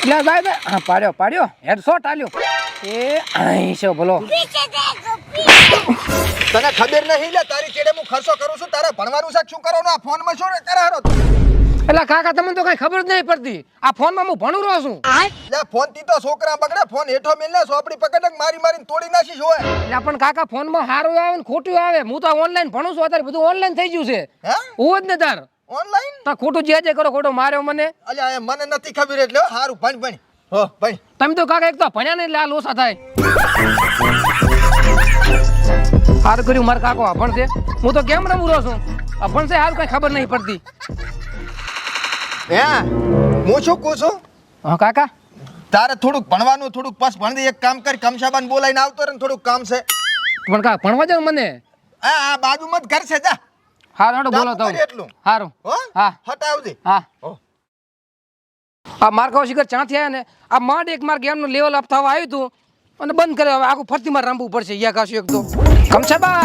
લે જાય હા પાડ્યો હેડશોટ આલ્યો એ અહીં છે બોલો તને ખબર નહીં લે તારી ચેડે હું ખર્ચો કરું છું તારે ભણવાનું છે શું કરવાનું આ ફોનમાં શું કરે હારો એટલે કાકા તમને તો કઈ ખબર જ નહીં પડતી આ ફોનમાં હું ભણું રહ્યો છું લે ફોન થી તો છોકરા બગડે ફોન હેઠો મેલ ને સોપડી પકડ મારીને તોડી નાખી હોય એટલે પણ કાકા ફોનમાં સારું આવે ને ખોટું આવે હું તો ઓનલાઈન ભણું છું અત્યારે બધું ઓનલાઈન થઈ ગયું છે હે હું જ ને તાર ઓનલાઈન તો ખોટું જે કરો ખોટો માર્યો મને અલ્યા મને નથી ખબર એટલે હારું ભણ હો ભણ તમે તો કાકા એક તો ભણ્યા નહીં એટલે આ લોસા થાય સારું કર્યું મારા કાકો અભણ છે હું તો કેમ રમું રહ્યો છું અભણ છે હાલ કઈ ખબર નહીં પડતી હે હું શું કહું છું હા કાકા તારે થોડુંક ભણવાનું થોડુંક પાસ ભણ દે એક કામ કર કમશાબાન બોલાઈને આવતો રે થોડુંક કામ છે પણ કાકા ભણવા જાવ મને આ બાજુમાં જ ઘર છે જા હારું હાડો બોલો તો એટલું હારું હો હા હટાવજે હા આ માર્કા શિખર ચાંથી આયા ને આ માંડ એક માર ગેમનું લેવલ અપ થવા આવ્યું હતું અને બંધ કરે હવે આખું ફરતી માર રમવું પડશે યા કાશું એક તો કમછાબા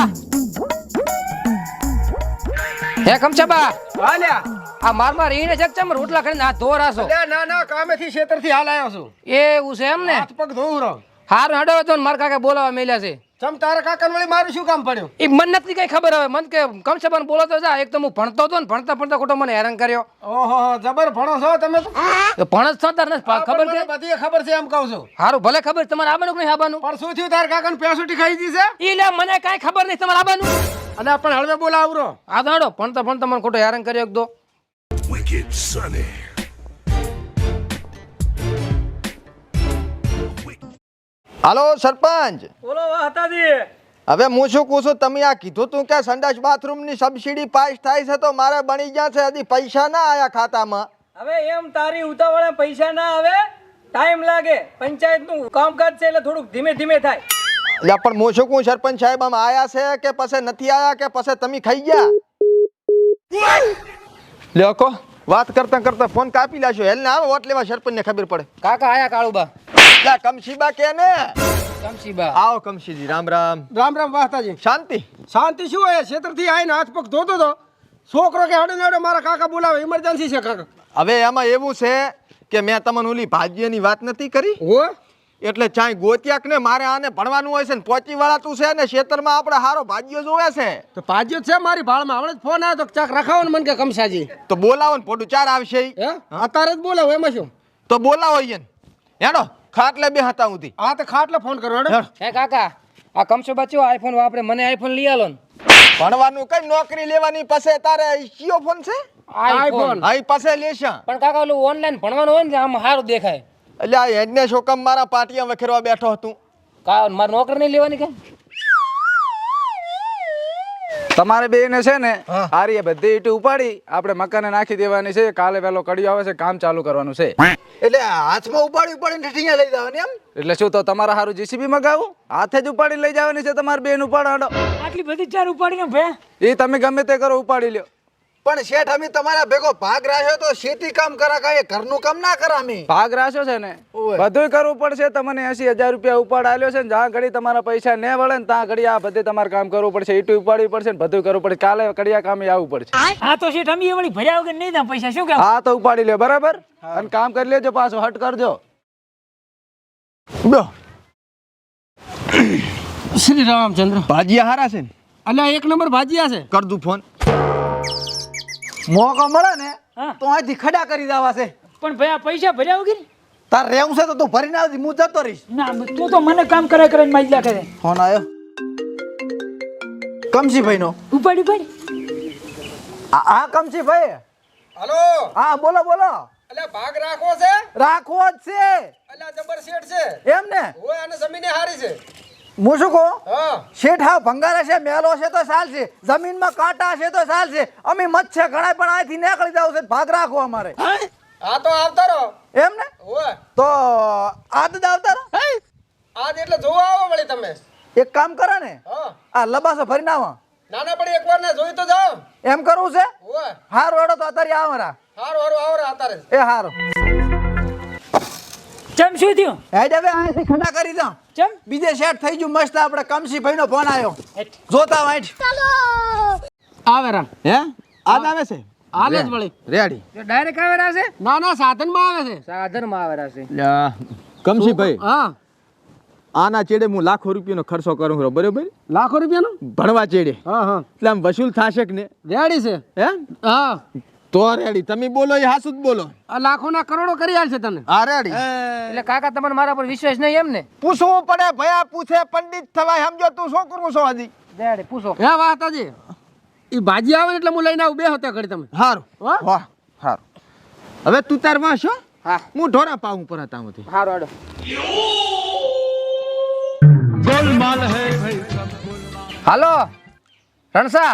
હે કમછાબા હાલ્યા આ માર ઈને જગ ચમ રોટલા કરીને હાથ ધો રાસો ના ના કામેથી ખેતરથી હાલ આવ્યો છું એવું છે એમ ને હાથ પગ ધોઉં રહો હારું હડો તો માર કાકા બોલાવા મેલ્યા છે ચમ તારા કાકા વળી મારું શું કામ પડ્યું એ મન નથી કઈ ખબર હવે મન કે કમછાબા બોલાતો જા એક તો હું ભણતો હતો ને ભણતા ખોટો મને હેરાન કર્યો ઓહો જબર ભણો છો તમે તો ભણ જ છો તાર નથી ખબર છે બધી ખબર છે એમ કહું છું હારું ભલે ખબર તમારે આબાનું કે નહીં આબાનું પણ શું થયું તારા કાકાને પેસોટી ખાઈ દી છે ઈ લે મને કાઈ ખબર નહીં તમારે આબાનું અને પણ હળવે બોલાવરો આ તો હડો ભણતા મને ખોટો હેરાન કર્યો એક તો Wicked Sunny. હાલો સરપંચ બોલો હતાજી હવે હું શું કહું છું તમે આ કીધું તું કે સંડાસ બાથરૂમ ની સબસિડી પાસ થાય છે તો મારે બની ગયા છે હજી પૈસા ના આયા ખાતામાં હવે એમ તારી ઉતાવળે પૈસા ના આવે ટાઈમ લાગે પંચાયત નું કામકાજ છે એટલે થોડુંક ધીમે ધીમે થાય એટલે પણ હું શું કહું સરપંચ સાહેબ આમ આયા છે કે પછી નથી આયા કે પછી તમે ખાઈ ગયા લ્યો કો વાત કરતા કરતા ફોન કાપી લાશો હેલ ને આવે વોટ લેવા સરપંચ ને ખબર પડે કાકા આયા કાળુબા લા કમશીબા કે ને કમશીબા આવો કમશીજી રામ રામ રામ રામ વાહતાજી શાંતિ શાંતિ શું હોય ખેતરથી આવીને હાથ પગ ધોતો તો છોકરો કે હડે નડે મારા કાકા બોલાવે ઇમરજન્સી છે કાકા હવે એમાં એવું છે કે મેં તમને ઓલી ભાજીની વાત નથી કરી હો એટલે ચાય ગોત્યાક ને મારે આને ભણવાનું હોય છે ને પોચી વાળા તું છે ને ખેતરમાં આપણે હારો ભાજીઓ જોવે છે તો પાજ્યો છે મારી ભાળમાં હમણાં જ ફોન આવ્યો તો ચાક રખાવો ને મને કે કમસાજી તો બોલાવો ને પોડું ચાર આવશે ઈ. હે અત્યારે જ બોલાવો એમાં શું તો બોલાવો ઈ હેડો ખાટલે બે હતા ઉધી હા તો ખાટલે ફોન કરો હેડો હે કાકા આ કમશોબા ચો આઈફોન વાપરે મને આઈફોન લઈ આલો ને ભણવાનું કઈ નોકરી લેવાની પાસે તારે કયો ફોન છે આઈફોન આઈ પાસે લેશા પણ કાકા ઓલું ઓનલાઈન ભણવાનું હોય ને આમ સારું દેખાય એટલે આ હેડને શોકમ મારા પાટિયા વખેરવા બેઠો હતું કા મારે નોકરી નહીં લેવાની કે તમારે બેને છે ને હારી બધી ઈંટ ઉપાડી આપણે મકાને નાખી દેવાની છે કાલે વેલો કડિયો આવે છે કામ ચાલુ કરવાનું છે એટલે હાથમાં ઉપાડી ઉપાડીને ઠીંગા લઈ જવાની એમ એટલે શું તો તમારા હારું જીસીબી મગાવું હાથે જ ઉપાડી લઈ જવાની છે તમારે બેન ઉપાડો આટલી બધી ચાર ઉપાડીને ભે એ તમે ગમે તે કરો ઉપાડી લ્યો પણ શેઠ અમે તમારા ભેગો ભાગ રાખ્યો તો ખેતી કામ કરા કાંઈ ઘરનું કામ ના કરા અમે ભાગ રાખ્યો છે ને બધુંય કરવું પડશે તમને 80,000 રૂપિયા ઉપાડ આલ્યો છે ને જ્યાં ઘડી તમારા પૈસા ને વળે ને ત્યાં ઘડી આ બધે તમારે કામ કરવું પડશે ઈટું ઉપાડવી પડશે ને બધું કરવું પડશે કાલે કડિયા કામે આવવું પડશે હા તો શેઠ અમે વળી ભર્યા વગર નહીં દા પૈસા શું કેવું હા તો ઉપાડી લ્યો બરાબર અને કામ કરી લેજો પાછું હટ કરજો શ્રી રામચંદ્ર ભાજીયા હારા છે ને અલ્યા એક નંબર ભાજીયા છે કર દઉં ફોન મોકો મળે ને હા. તો અહીંથી ખડા કરી દેવા છે પણ ભાઈ આ પૈસા ભર્યા વગર તાર રહેવું છે તો તું ભરીને આવતી હું જતો રહીશ ના તું તો મને કામ કરે કરે માજલા કરે ફોન આવ્યો કમસીભાઈ નો ઉપાડી ઉપાડી આ કમસીભાઈ હલો હા બોલો બોલો અલ્યા ભાગ રાખવો છે રાખવો જ છે અલ્યા જબર શેઠ છે એમ ને હોય અને જમીને હારી છે હું શું કહું હા શેઠ હા ભંગાર છે મેલો છે તો ચાલશે જમીનમાં કાંટા છે તો ચાલશે અમે મત છે ઘણા પણ અહીંથી નીકળી જાવ છે ભાગ રાખવો અમારે હા તો આવતા રહો એમ ને હોય તો આજ જ આવતા રહો આજ એટલે જોવા આવો વળી તમે એક કામ કરે ને હા આ લબાસો ફરીને આવો નાના પડી એકવાર ને જોઈ તો જાઓ એમ કરવું છે હોય હારું હેડો તો અત્યારે આવરા હારું હારું આવો રે અત્યારે એ હારું ચમ શું થયું હેડ હવે અહીંથી ખડા કરી દો ચમ બીજે સેટ થઈ ગયું મસ્ત આપણે કમસીભાઈ નો ફોન આવ્યો જોતા વાંચ આવે રામ હે આજ આવે છે હાલે જ વળી રેડી ડાયરેક્ટ આવેલા છે ના ના સાધનમાં આવે છે સાધનમાં આવેલા છે કમશીભાઈ હા આના ચેડે હું લાખો રૂપિયાનો ખર્ચો કરું છું બરોબર લાખો રૂપિયાનો ભણવા ચેડે હા હા એટલે આમ વસૂલ થશે કે ને રેડી છે હે હા તો રેડી તમે બોલો એ હાસુ જ બોલો આ લાખોના કરોડો કરી આલશે તને હા રેડી એટલે કાકા તમને મારા પર વિશ્વાસ નહીં એમ ને પૂછવું પડે ભયા પૂછે પંડિત થવાય સમજો તું શું કરવું છો હજી ડેડે પૂછો હે વાહતાજી એ ભાજી આવે ને એટલે હું લઈને આવું બે હતા કરી તમે હારું વાહ. વાહ હારું હવે તું તાર વાહ છો હા હું ઢોરા પાઉં પર હતા હું હારો હાડો હાલો રણસા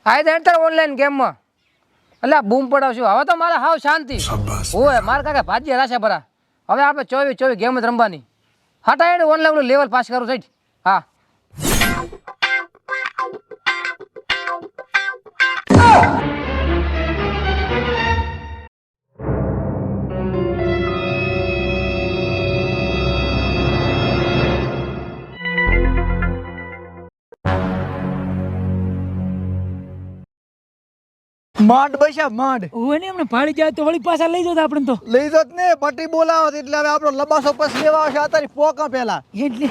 આય દે એન્ટર ઓનલાઈન ગેમમાં એટલે બૂમ પડાવશું હવે તો મારે હાવ શાંતિ ઓય મારે કાકા ભાજી રાશે ભરા હવે આપણે 24 ગેમ જ રમવાની હટા એને ઓનલાઈન લેવલ પાસ કરું સાઈડ હા માંડ બસ્યા માંડ ઓને એમને ભાડી જાય તો વળી પાછા લઈ જતા આપણે તો લઈ જત ને પટ્ટી બોલાવો તો એટલે હવે આપણો લબાસો પસ લેવા આવશે આ તારી પોકા પેલા એટલે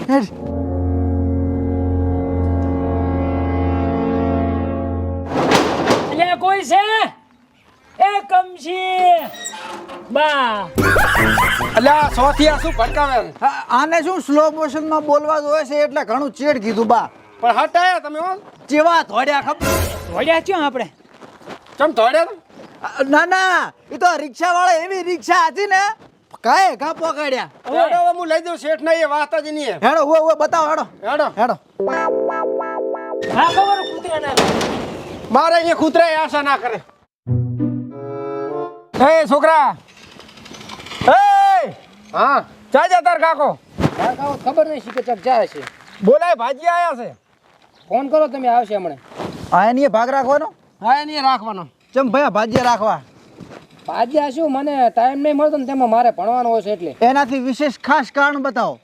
એટલે કોઈ છે એ કમશી બા એટલે આ સોથી આ શું ભડકાવે છે? આને શું સ્લો મોશન માં બોલવા જોઈએ છે એટલે ઘણું ચેડ કીધું બા પણ હટાયા તમે હો ચેવા ધોડ્યા ખબર વળ્યા ચો આપણે ચમ ધોડ્યા તમે? ના ના એ તો રિક્ષા વાળા એવી રિક્ષા હતી ને કાંઈ ઘા પકડ્યા હેડો હવે હું લઈ જાઉં શેઠ ના એ વાહતાજી ની એ. હેડો ઉવે બતાવો હેડો હેડો હેડો હા ખબર કૂતરાના મારે અહીંયા કૂતરાએ આશા ના કરે એ છોકરા એ હા ચાજા તાર કાકો મારે કાકો ખબર નહીં શીખે ચક જાય છે બોલાય ભાજી આયા છે ફોન કરો તમે આવશે હમણાં આ એની ભાગ રાખવાનો હા એની રાખવાનો ચમ ભયા ભાજીયા રાખવા ભાજી આ શું મને ટાઈમ નહીં મળતો ને તેમાં મારે ભણવાનું હોય છે એટલે એનાથી વિશેષ ખાસ કારણ બતાવો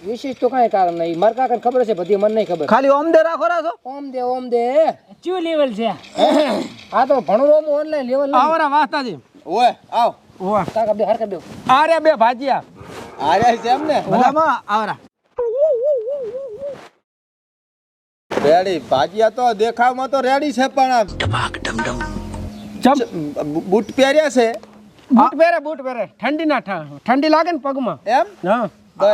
વિશેષ તો કાંઈ કારણ નહીં મારા કાકાને ખબર છે બધી મને નહીં ખબર ખાલી ઓમદે રાખો રાખો ઓમ દે ચું લેવલ છે આ તો ભણવું ઓનલાઈન લેવલ આવરા વાહતાજી ઓય આવ ઓવા કાકા બે હરકા બે આ રે બે ભાજીયા આર્યા છે એમ ને બધામાં આવરા રેડી ભાજીયા તો દેખાવમાં તો રેડી છે પણ આ ચમ બૂટ પહેર્યા છે બૂટ પહેરે ઠંડી ના ઠંડી લાગે ને પગમાં એમ હા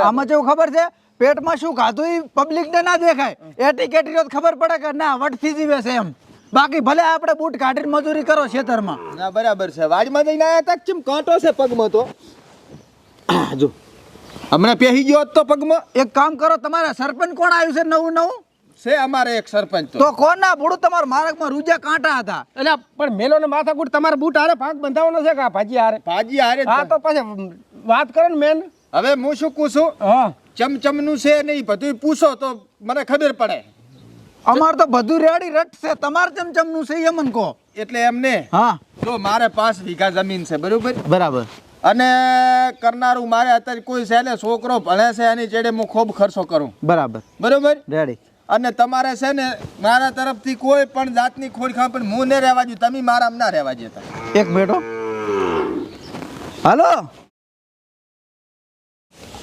આમાં જેવું ખબર છે પેટમાં શું ખાધું એ પબ્લિક ને ના દેખાય એટીકેટી તો ખબર પડે કે ના વટથી જીવે છે એમ બાકી ભલે આપણે બૂટ કાઢીને મજૂરી કરો ખેતરમાં ના બરાબર છે વાડીમાં જઈને આયા તક ચમ કાંટો છે પગમાં તો જો હમણાં પહેરી ગયો હોત તો પગમાં એક કામ કરો તમારા સરપંચ કોણ આવ્યું છે નવું છે અમારે એક સરપંચ તો કોણ ના ભૂડું તમારા માર્ગમાં રૂજા કાંટા હતા એટલે પણ મેલો ને માથાકૂટ તમારે બૂટ હારે ભાગ બંધાવવાનો છે કે આ ભાજી હારે ભાજી હારે જ હા તો પછી વાત કરો ને મેન હવે હું શું પૂછું હા ચમચમનું છે નહીં બધું પૂછો તો મને ખબર પડે અમાર તો બધું રેડી રટ છે તમારે ચમચમનું છે એ મને કહો એટલે એમને હા જો મારે 5 વીઘા જમીન છે બરોબર બરાબર અને કરનારું મારે અત્યારે કોઈ છે ને છોકરો ભણે છે એની ચેડે હું ખૂબ ખર્ચો કરું બરાબર બરોબર રેડી અને તમારે છે ને મારા તરફથી કોઈ પણ જાતની ખોડખાણ પણ હું નહીં રહેવા દઉં તમે મારા ના રહેવા જતા એક મિનિટ હો. હાલો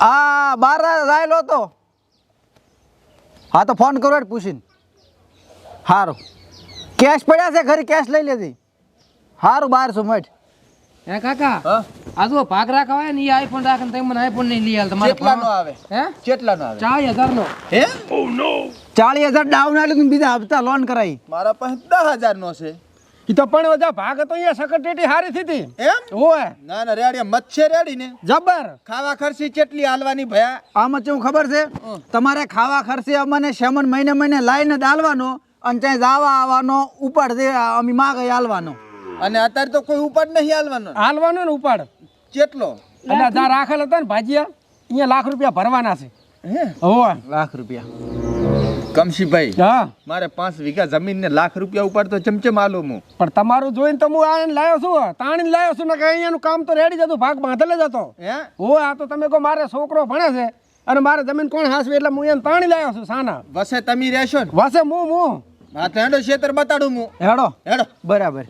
આ બાર રાયલો તો હા તો ફોન કરો એટલે પૂછીને સારું કેશ પડ્યા છે ઘરે કેશ લઈ લેજે સારું 1200 મટ હે કાકા આ જો ભાગ રાખવા ને એ આઈફોન રાખે ને તમે મને આઈફોન નહીં લઈ આલ તમારે કેટલાનો આવે હે કેટલાનો આવે 40,000 નો હે 40,000 ડાઉન આલે તો બીજા હપ્તા લોન કરાવી મારા પાસે 10,000 નો છે એ તો પણ બધા ભાગ હતો અહીંયા સકટેટી હારી થતી એમ ઓય ના ના રેડી મત છે રેડી ને જબર ખાવા ખર્ચી કેટલી હાલવાની ભયા આમાં કેવું ખબર છે તમારે ખાવા ખર્ચે અમને શેમન મહિને લાઈને દાલવાનો અને ત્યાં જવા આવવાનો ઉપાડ દે અમે માગે હાલવાનો અને અત્યારે તો કોઈ ઉપાડ નહીં હાલવાનો હાલવાનો ને ઉપાડ કેટલો એટલે જા રાખેલ હતા ને ભાજીયા અહીંયા લાખ રૂપિયા ભરવાના છે હે ઓય લાખ રૂપિયા કમશીભાઈ હા મારે 5 વીઘા જમીન ને લાખ રૂપિયા ઉપાડ તો ચમચમ આલું હું પણ તમારું જોઈને તો હું આને લાવ્યો છું તાણીને લાવ્યો છું ને કે અહીંયાનું કામ તો રેડી જતું ભાગ બાંધેલ જ હતો હે ઓય આ તો તમે કહો મારે છોકરો ભણે છે અને મારે જમીન કોણ હાસવી એટલે હું એને તાણી લાવ્યો છું સાના વસે તમે રહેશો ને વસે હું હા તો હેડો ખેતર બતાડું હું હેડો હેડો બરાબર